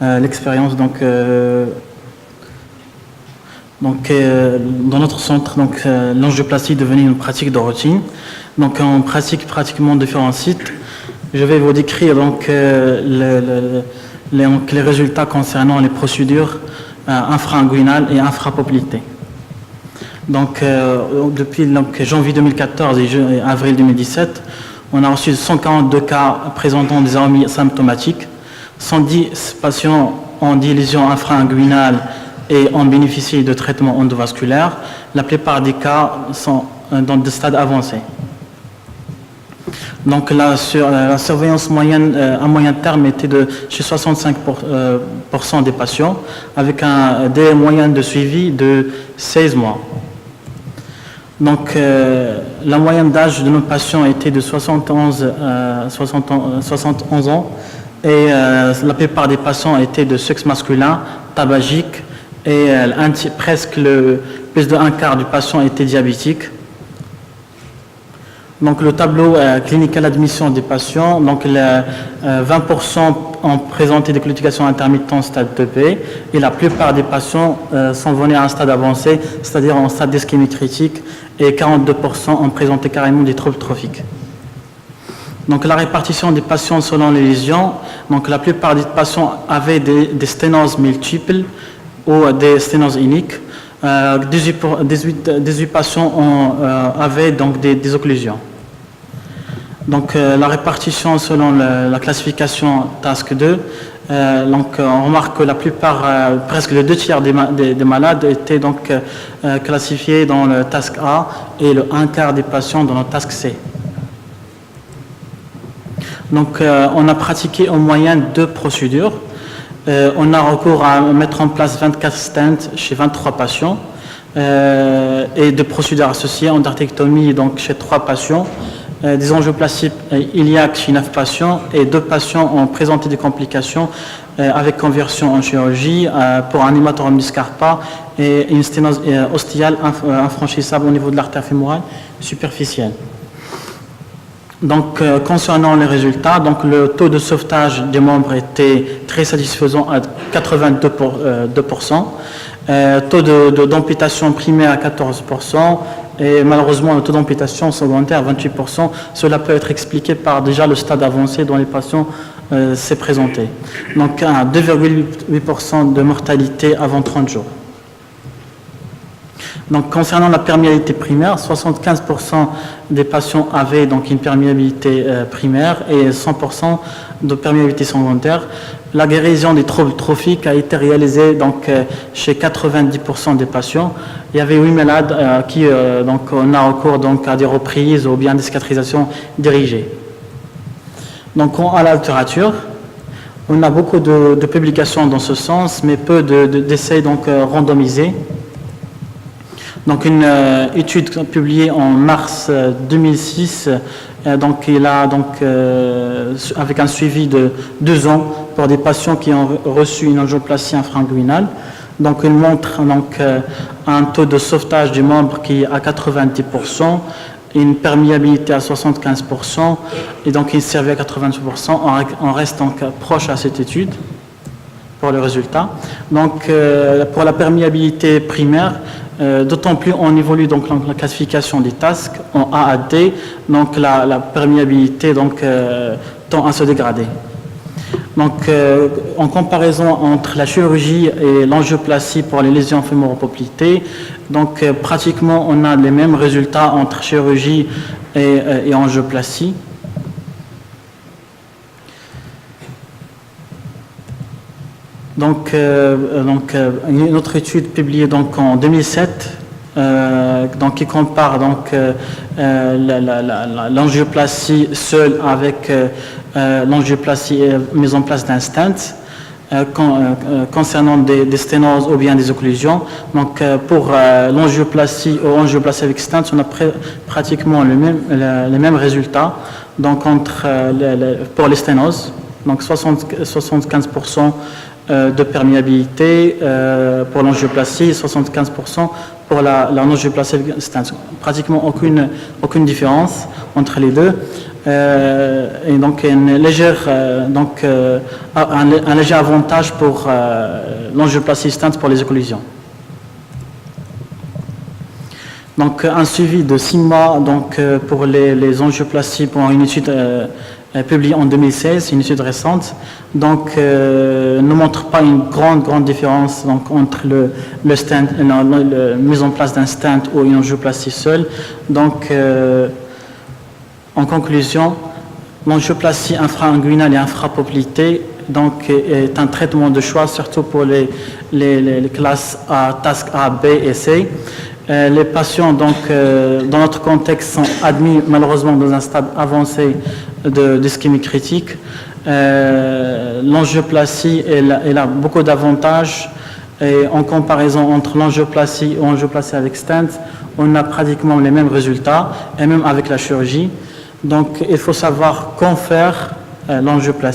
l'expérience. Dans notre centre, l'angioplastie est devenue une pratique de routine. Donc, on pratique pratiquement différents sites. Je vais vous décrire les résultats concernant les procédures infra-inguinales et infrapoplitées. Donc, depuis janvier 2014 et avril 2017, on a reçu 142 cas présentant des anémies symptomatiques. 110 patients ont des lésions infra-inguinales et ont bénéficié de traitements endovasculaires. La plupart des cas sont dans des stades avancés. Donc la surveillance moyenne, à moyen terme était de chez 65% des patients, avec un délai moyen de suivi de 16 mois. Donc la moyenne d'âge de nos patients était de 71 ans et la plupart des patients étaient de sexe masculin, tabagique, et presque plus d'un quart du patient était diabétique. Donc le tableau clinique à l'admission des patients, donc 20% ont présenté des claudications intermittentes stade 2B et la plupart des patients sont venus à un stade avancé, c'est-à-dire en stade d'ischémie critique, et 42% ont présenté carrément des troubles trophiques. Donc la répartition des patients selon les lésions, donc la plupart des patients avaient des sténoses multiples ou des sténoses uniques. 18 patients avaient donc des occlusions. Donc la répartition selon la classification TASC 2, on remarque que la plupart, presque les 2/3 des malades étaient donc classifiés dans le TASC A et le 1/4 des patients dans le TASC C. Donc on a pratiqué en moyenne 2 procédures. On a recours à mettre en place 24 stents chez 23 patients et 2 procédures associées en artrectomie donc chez 3 patients, des angioplasties iliaques chez 9 patients et 2 patients ont présenté des complications avec conversion en chirurgie pour un hématome Scarpa et une sténose ostiale infranchissable au niveau de l'artère fémorale superficielle. Donc, concernant les résultats, donc le taux de sauvetage des membres était très satisfaisant à 82%, taux d'amputation primaire à 14%, et malheureusement le taux d'amputation secondaire à 28%. Cela peut être expliqué par déjà le stade avancé dont les patients s'est présenté. Donc, 2,8% de mortalité avant 30 jours. Donc, concernant la perméabilité primaire, 75% des patients avaient donc une perméabilité primaire et 100% de perméabilité secondaire. La guérison des troubles trophiques a été réalisée donc chez 90% des patients. Il y avait 8 malades qui donc on a recours donc à des reprises ou bien des cicatrisations dirigées. Donc, à la littérature, on a beaucoup de publications dans ce sens, mais peu d'essais donc randomisés. Donc une étude publiée en mars 2006, donc avec un suivi de 2 ans pour des patients qui ont reçu une angioplastie infra-inguinale. Donc il montre un taux de sauvetage du membre qui est à 90%, une perméabilité à 75% et donc il servait à 80%. On reste donc proche à cette étude pour le résultat. Donc pour la perméabilité primaire, d'autant plus on évolue donc la classification des TASC en A à D, donc la perméabilité donc tend à se dégrader. Donc en comparaison entre la chirurgie et l'angioplastie pour les lésions fémoropoplitées, donc pratiquement on a les mêmes résultats entre chirurgie et angioplastie. Donc, une autre étude publiée donc en 2007, qui compare donc l'angioplastie seule avec l'angioplastie mise en place d'un stent concernant des sténoses ou bien des occlusions. Donc, pour l'angioplastie ou angioplastie avec stent, on a pratiquement les mêmes résultats. Donc, pour les sténoses, donc 75% de perméabilité pour l'angioplastie, 75% pour la non-angioplastie avec stent. Pratiquement aucune différence entre les deux. et donc un léger avantage pour l'angioplastie stent pour les occlusions. Donc un suivi de 6 mois donc, pour les angioplasties pour une étude publiée en 2016, une étude récente, donc ne montre pas une grande différence donc, entre le stent, la mise en place d'un stent ou une angioplastie seule. Donc en conclusion, l'angioplastie infra-inguinale et infrapoplitée donc, est un traitement de choix, surtout pour les classes A, TASC A, B et C. Les patients, donc, dans notre contexte, sont admis malheureusement dans un stade avancé d'ischémie critique. L'angioplastie, elle a beaucoup d'avantages. Et en comparaison entre l'angioplastie et l'angioplastie avec stent, on a pratiquement les mêmes résultats, et même avec la chirurgie. Donc, il faut savoir quand faire l'angioplastie.